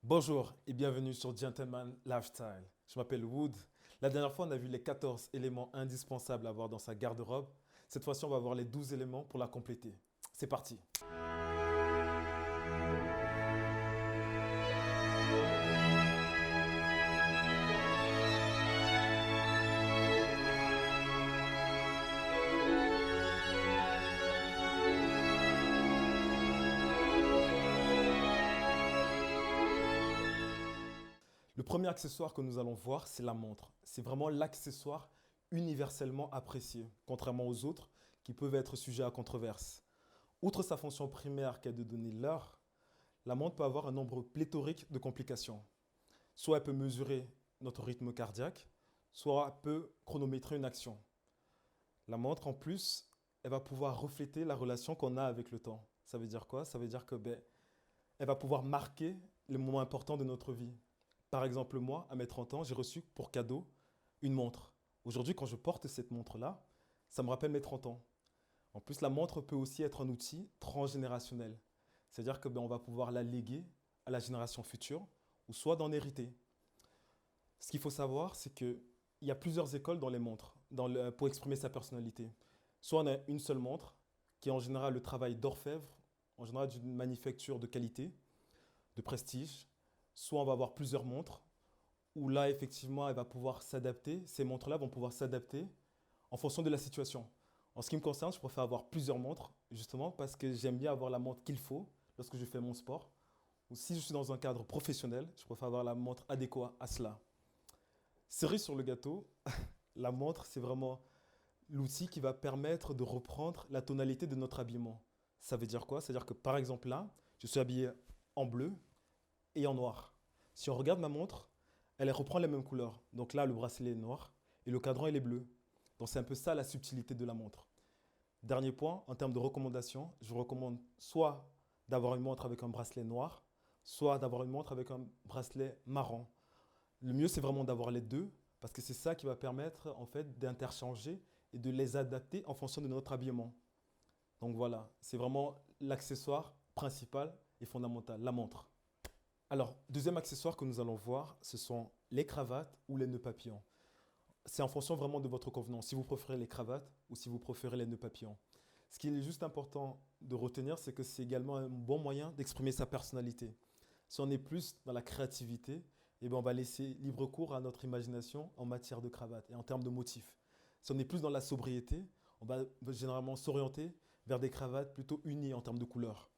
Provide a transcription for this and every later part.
Bonjour et bienvenue sur Gentleman Lifestyle. Je m'appelle Wood. La dernière fois, on a vu les 14 éléments indispensables à avoir dans sa garde-robe. Cette fois-ci, on va voir les 12 éléments pour la compléter. C'est parti. Le premier accessoire que nous allons voir, c'est la montre. C'est vraiment l'accessoire universellement apprécié, contrairement aux autres qui peuvent être sujets à controverse. Outre sa fonction primaire qui est de donner l'heure, la montre peut avoir un nombre pléthorique de complications. Soit elle peut mesurer notre rythme cardiaque, soit elle peut chronométrer une action. La montre, en plus, elle va pouvoir refléter la relation qu'on a avec le temps. Ça veut dire quoi? Ça veut dire que elle va pouvoir marquer les moments importants de notre vie. Par exemple, moi, à mes 30 ans, j'ai reçu pour cadeau une montre. Aujourd'hui, quand je porte cette montre-là, ça me rappelle mes 30 ans. En plus, la montre peut aussi être un outil transgénérationnel. C'est-à-dire que on va pouvoir la léguer à la génération future ou soit d'en hériter. Ce qu'il faut savoir, c'est qu'il y a plusieurs écoles dans les montres pour exprimer sa personnalité. Soit on a une seule montre, qui est en général le travail d'orfèvre, en général d'une manufacture de qualité, de prestige. Soit on va avoir plusieurs montres, où là, effectivement, elle va pouvoir s'adapter. Ces montres-là vont pouvoir s'adapter en fonction de la situation. En ce qui me concerne, je préfère avoir plusieurs montres, justement, parce que j'aime bien avoir la montre qu'il faut lorsque je fais mon sport. Ou si je suis dans un cadre professionnel, je préfère avoir la montre adéquate à cela. Cerise sur le gâteau, la montre, c'est vraiment l'outil qui va permettre de reprendre la tonalité de notre habillement. Ça veut dire quoi? C'est-à-dire que par exemple là, je suis habillé en bleu et en noir. Si on regarde ma montre, elle reprend les mêmes couleurs. Donc là, le bracelet est noir et le cadran il est bleu. Donc c'est un peu ça la subtilité de la montre. Dernier point, en termes de recommandation, je vous recommande soit d'avoir une montre avec un bracelet noir, soit d'avoir une montre avec un bracelet marron. Le mieux, c'est vraiment d'avoir les deux, parce que c'est ça qui va permettre en fait d'interchanger et de les adapter en fonction de notre habillement. Donc voilà, c'est vraiment l'accessoire principal et fondamental, la montre. Alors, deuxième accessoire que nous allons voir, ce sont les cravates ou les nœuds papillons. C'est en fonction vraiment de votre convenance, si vous préférez les cravates ou si vous préférez les nœuds papillons. Ce qui est juste important de retenir, c'est que c'est également un bon moyen d'exprimer sa personnalité. Si on est plus dans la créativité, eh bien on va laisser libre cours à notre imagination en matière de cravate et en termes de motifs. Si on est plus dans la sobriété, on va généralement s'orienter vers des cravates plutôt unies en termes de couleurs.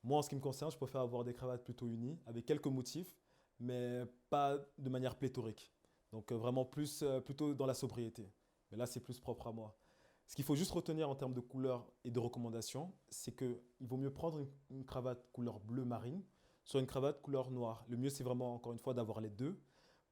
Moi, en ce qui me concerne, je préfère avoir des cravates plutôt unies, avec quelques motifs, mais pas de manière pléthorique. Donc vraiment plutôt dans la sobriété. Mais là, c'est plus propre à moi. Ce qu'il faut juste retenir en termes de couleur et de recommandation, c'est qu'il vaut mieux prendre une cravate couleur bleu marine, soit une cravate couleur noire. Le mieux, c'est vraiment, encore une fois, d'avoir les deux,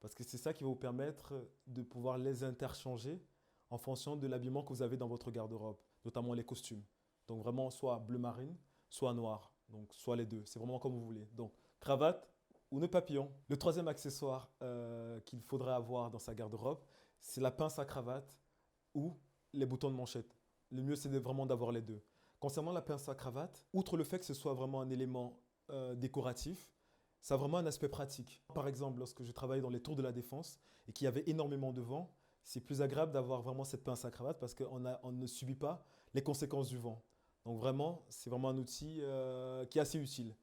parce que c'est ça qui va vous permettre de pouvoir les interchanger en fonction de l'habillement que vous avez dans votre garde-robe, notamment les costumes. Donc vraiment, soit bleu marine, soit noir. Donc soit les deux, c'est vraiment comme vous voulez. Donc cravate ou nœud papillon. Le troisième accessoire qu'il faudrait avoir dans sa garde-robe, c'est la pince à cravate ou les boutons de manchette. Le mieux, c'est vraiment d'avoir les deux. Concernant la pince à cravate, outre le fait que ce soit vraiment un élément décoratif, ça a vraiment un aspect pratique. Par exemple, lorsque je travaillais dans les tours de la Défense et qu'il y avait énormément de vent, c'est plus agréable d'avoir vraiment cette pince à cravate parce on ne subit pas les conséquences du vent. Donc vraiment, c'est vraiment un outil qui est assez utile.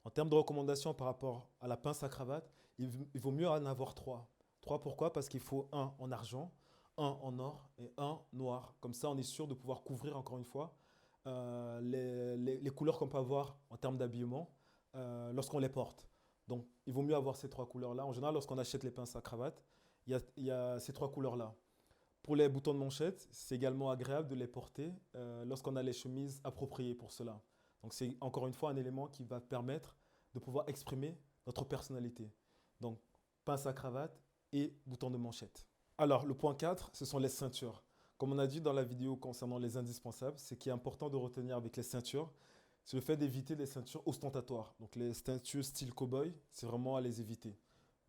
En termes de recommandations par rapport à la pince à cravate, il vaut mieux en avoir trois. Trois pourquoi? Parce qu'il faut un en argent, un en or et un noir. Comme ça, on est sûr de pouvoir couvrir encore une fois les couleurs qu'on peut avoir en termes d'habillement lorsqu'on les porte. Donc, il vaut mieux avoir ces trois couleurs-là. En général, lorsqu'on achète les pinces à cravate, il y a ces trois couleurs-là. Pour les boutons de manchette, c'est également agréable de les porter lorsqu'on a les chemises appropriées pour cela. Donc c'est encore une fois un élément qui va permettre de pouvoir exprimer notre personnalité. Donc pince à cravate et boutons de manchette. Alors le point 4, ce sont les ceintures. Comme on a dit dans la vidéo concernant les indispensables, ce qui est important de retenir avec les ceintures, c'est le fait d'éviter les ceintures ostentatoires. Donc les ceintures style cowboy, c'est vraiment à les éviter.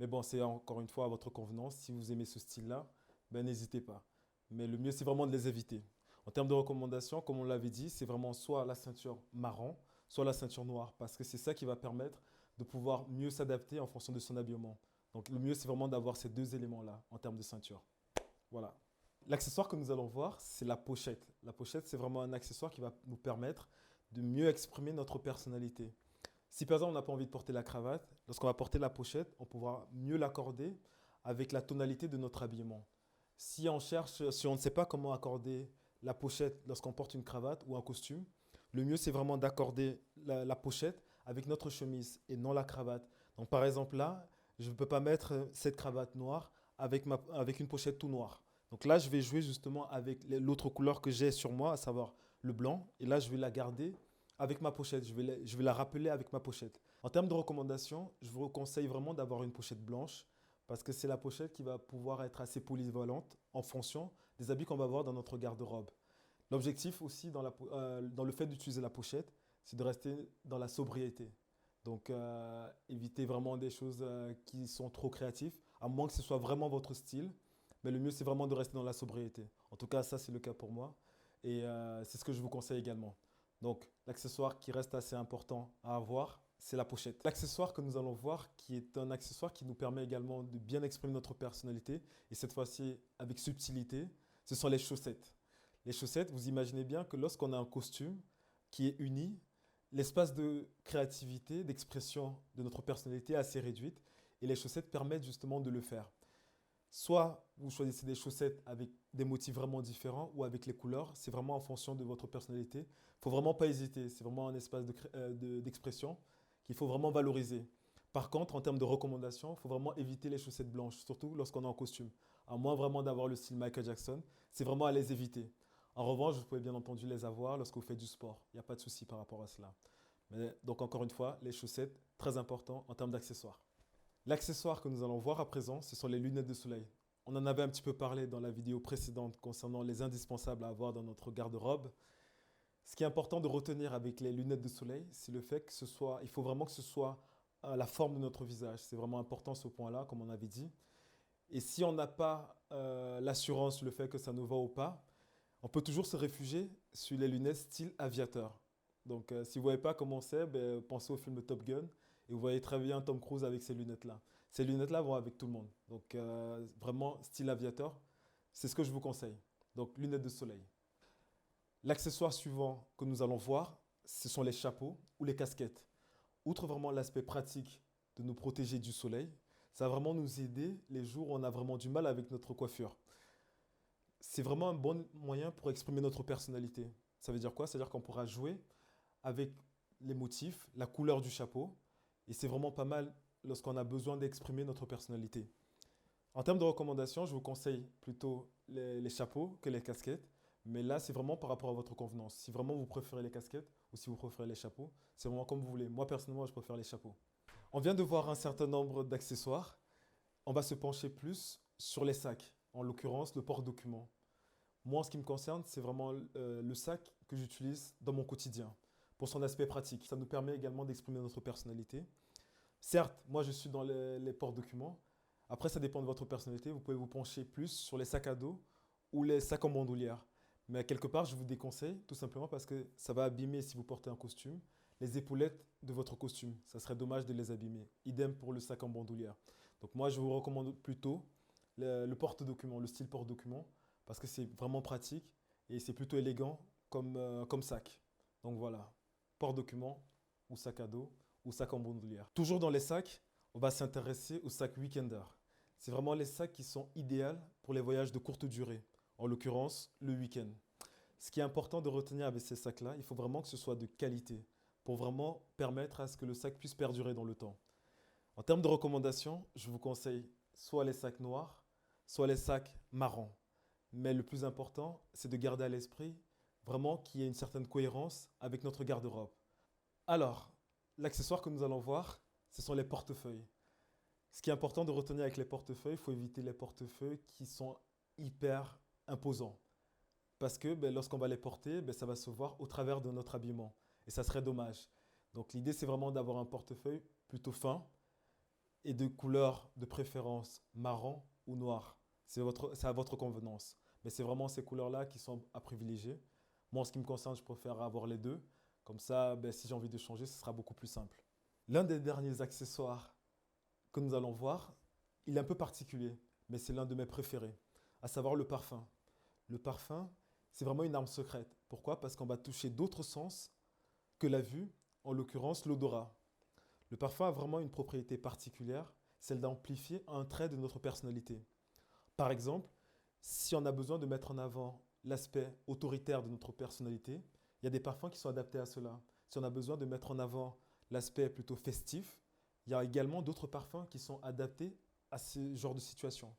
Mais bon, c'est encore une fois à votre convenance. Si vous aimez ce style-là, ben, n'hésitez pas. Mais le mieux, c'est vraiment de les éviter. En termes de recommandations, comme on l'avait dit, c'est vraiment soit la ceinture marron, soit la ceinture noire, parce que c'est ça qui va permettre de pouvoir mieux s'adapter en fonction de son habillement. Donc le mieux, c'est vraiment d'avoir ces deux éléments-là en termes de ceinture. Voilà. L'accessoire que nous allons voir, c'est la pochette. La pochette, c'est vraiment un accessoire qui va nous permettre de mieux exprimer notre personnalité. Si par exemple on n'a pas envie de porter la cravate, lorsqu'on va porter la pochette, on pourra mieux l'accorder avec la tonalité de notre habillement. Si on ne sait pas comment accorder la pochette lorsqu'on porte une cravate ou un costume, le mieux c'est vraiment d'accorder la pochette avec notre chemise et non la cravate. Donc par exemple là, je ne peux pas mettre cette cravate noire avec une pochette tout noire. Donc là, je vais jouer justement avec l'autre couleur que j'ai sur moi, à savoir le blanc. Et là, je vais la garder avec ma pochette. Je vais la rappeler avec ma pochette. En termes de recommandations, je vous conseille vraiment d'avoir une pochette blanche parce que c'est la pochette qui va pouvoir être assez polyvalente en fonction des habits qu'on va avoir dans notre garde-robe. L'objectif aussi dans le fait d'utiliser la pochette, c'est de rester dans la sobriété. Donc, évitez vraiment des choses qui sont trop créatives, à moins que ce soit vraiment votre style. Mais le mieux, c'est vraiment de rester dans la sobriété. En tout cas, ça, c'est le cas pour moi. Et c'est ce que je vous conseille également. Donc, l'accessoire qui reste assez important à avoir, c'est la pochette. L'accessoire que nous allons voir, qui est un accessoire qui nous permet également de bien exprimer notre personnalité, et cette fois-ci avec subtilité, ce sont les chaussettes. Les chaussettes, vous imaginez bien que lorsqu'on a un costume qui est uni, l'espace de créativité, d'expression de notre personnalité est assez réduite, et les chaussettes permettent justement de le faire. Soit vous choisissez des chaussettes avec des motifs vraiment différents ou avec les couleurs, c'est vraiment en fonction de votre personnalité. Il ne faut vraiment pas hésiter, c'est vraiment un espace d'expression qu'il faut vraiment valoriser. Par contre, en termes de recommandations, il faut vraiment éviter les chaussettes blanches, surtout lorsqu'on est en costume. À moins vraiment d'avoir le style Michael Jackson, c'est vraiment à les éviter. En revanche, vous pouvez bien entendu les avoir lorsque vous faites du sport. Il n'y a pas de souci par rapport à cela. Mais, donc encore une fois, les chaussettes, très important en termes d'accessoires. L'accessoire que nous allons voir à présent, ce sont les lunettes de soleil. On en avait un petit peu parlé dans la vidéo précédente concernant les indispensables à avoir dans notre garde-robe. Ce qui est important de retenir avec les lunettes de soleil, c'est le fait il faut vraiment que ce soit à la forme de notre visage. C'est vraiment important ce point-là, comme on avait dit. Et si on n'a pas l'assurance, le fait que ça nous va ou pas, on peut toujours se réfugier sur les lunettes style aviateur. Donc, si vous ne voyez pas comment c'est, pensez au film Top Gun et vous voyez très bien Tom Cruise avec ces lunettes-là. Ces lunettes-là vont avec tout le monde. Donc, vraiment, style aviateur, c'est ce que je vous conseille. Donc, lunettes de soleil. L'accessoire suivant que nous allons voir, ce sont les chapeaux ou les casquettes. Outre vraiment l'aspect pratique de nous protéger du soleil, ça va vraiment nous aider les jours où on a vraiment du mal avec notre coiffure. C'est vraiment un bon moyen pour exprimer notre personnalité. Ça veut dire quoi? C'est-à-dire qu'on pourra jouer avec les motifs, la couleur du chapeau, et c'est vraiment pas mal lorsqu'on a besoin d'exprimer notre personnalité. En termes de recommandations, je vous conseille plutôt les chapeaux que les casquettes, mais là, c'est vraiment par rapport à votre convenance. Si vraiment vous préférez les casquettes ou si vous préférez les chapeaux, c'est vraiment comme vous voulez. Moi, personnellement, je préfère les chapeaux. On vient de voir un certain nombre d'accessoires. On va se pencher plus sur les sacs, en l'occurrence le porte-document. Moi, en ce qui me concerne, c'est vraiment le sac que j'utilise dans mon quotidien pour son aspect pratique. Ça nous permet également d'exprimer notre personnalité. Certes, moi, je suis dans les porte-documents. Après, ça dépend de votre personnalité. Vous pouvez vous pencher plus sur les sacs à dos ou les sacs en bandoulière. Mais quelque part, je vous déconseille, tout simplement parce que ça va abîmer, si vous portez un costume, les épaulettes de votre costume. Ça serait dommage de les abîmer. Idem pour le sac en bandoulière. Donc moi, je vous recommande plutôt le porte-document, le style porte-document, parce que c'est vraiment pratique et c'est plutôt élégant comme sac. Donc voilà, porte-document ou sac à dos ou sac en bandoulière. Toujours dans les sacs, on va s'intéresser aux sacs Weekender. C'est vraiment les sacs qui sont idéaux pour les voyages de courte durée, en l'occurrence le week-end. Ce qui est important de retenir avec ces sacs-là, il faut vraiment que ce soit de qualité pour vraiment permettre à ce que le sac puisse perdurer dans le temps. En termes de recommandations, je vous conseille soit les sacs noirs, soit les sacs marrons. Mais le plus important, c'est de garder à l'esprit vraiment qu'il y ait une certaine cohérence avec notre garde-robe. Alors, l'accessoire que nous allons voir, ce sont les portefeuilles. Ce qui est important de retenir avec les portefeuilles, il faut éviter les portefeuilles qui sont hyper imposants. Parce que lorsqu'on va les porter, ça va se voir au travers de notre habillement. Et ça serait dommage. Donc l'idée, c'est vraiment d'avoir un portefeuille plutôt fin et de couleur de préférence marron ou noir. C'est à votre convenance. Mais c'est vraiment ces couleurs-là qui sont à privilégier. Moi, en ce qui me concerne, je préfère avoir les deux. Comme ça, si j'ai envie de changer, ce sera beaucoup plus simple. L'un des derniers accessoires que nous allons voir, il est un peu particulier, mais c'est l'un de mes préférés, à savoir le parfum. Le parfum, c'est vraiment une arme secrète. Pourquoi? Parce qu'on va toucher d'autres sens que la vue, en l'occurrence l'odorat. Le parfum a vraiment une propriété particulière, celle d'amplifier un trait de notre personnalité. Par exemple, si on a besoin de mettre en avant l'aspect autoritaire de notre personnalité, il y a des parfums qui sont adaptés à cela. Si on a besoin de mettre en avant l'aspect plutôt festif, il y a également d'autres parfums qui sont adaptés à ce genre de situation.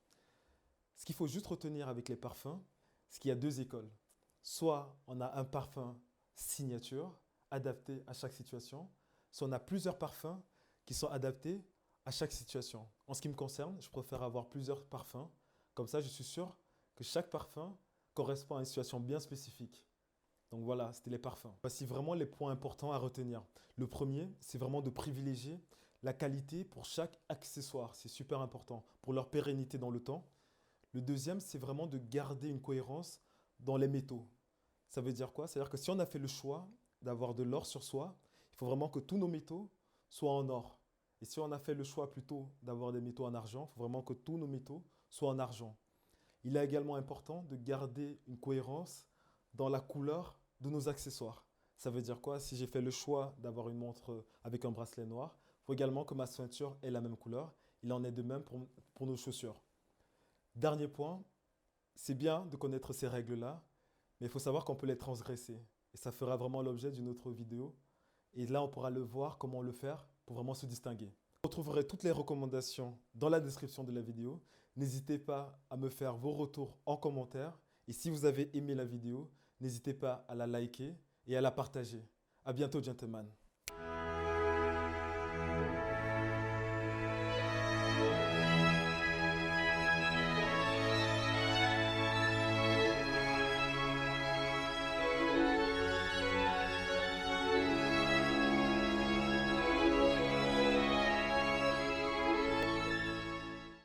Ce qu'il faut juste retenir avec les parfums, c'est qu'il y a deux écoles. Soit on a un parfum signature, adapté à chaque situation, soit on a plusieurs parfums qui sont adaptés à chaque situation. En ce qui me concerne, je préfère avoir plusieurs parfums. Comme ça, je suis sûr que chaque parfum correspond à une situation bien spécifique. Donc voilà, c'était les parfums. Voici vraiment les points importants à retenir. Le premier, c'est vraiment de privilégier la qualité pour chaque accessoire. C'est super important pour leur pérennité dans le temps. Le deuxième, c'est vraiment de garder une cohérence dans les métaux. Ça veut dire quoi? C'est-à-dire que si on a fait le choix d'avoir de l'or sur soi, il faut vraiment que tous nos métaux soient en or. Et si on a fait le choix plutôt d'avoir des métaux en argent, il faut vraiment que tous nos métaux soient en argent. Il est également important de garder une cohérence dans la couleur de nos accessoires. Ça veut dire quoi? Si j'ai fait le choix d'avoir une montre avec un bracelet noir, il faut également que ma ceinture ait la même couleur. Il en est de même pour nos chaussures. Dernier point, c'est bien de connaître ces règles-là, mais il faut savoir qu'on peut les transgresser. Et ça fera vraiment l'objet d'une autre vidéo. Et là, on pourra le voir, comment le faire pour vraiment se distinguer. Vous retrouverez toutes les recommandations dans la description de la vidéo. N'hésitez pas à me faire vos retours en commentaire. Et si vous avez aimé la vidéo, n'hésitez pas à la liker et à la partager. À bientôt, gentlemen.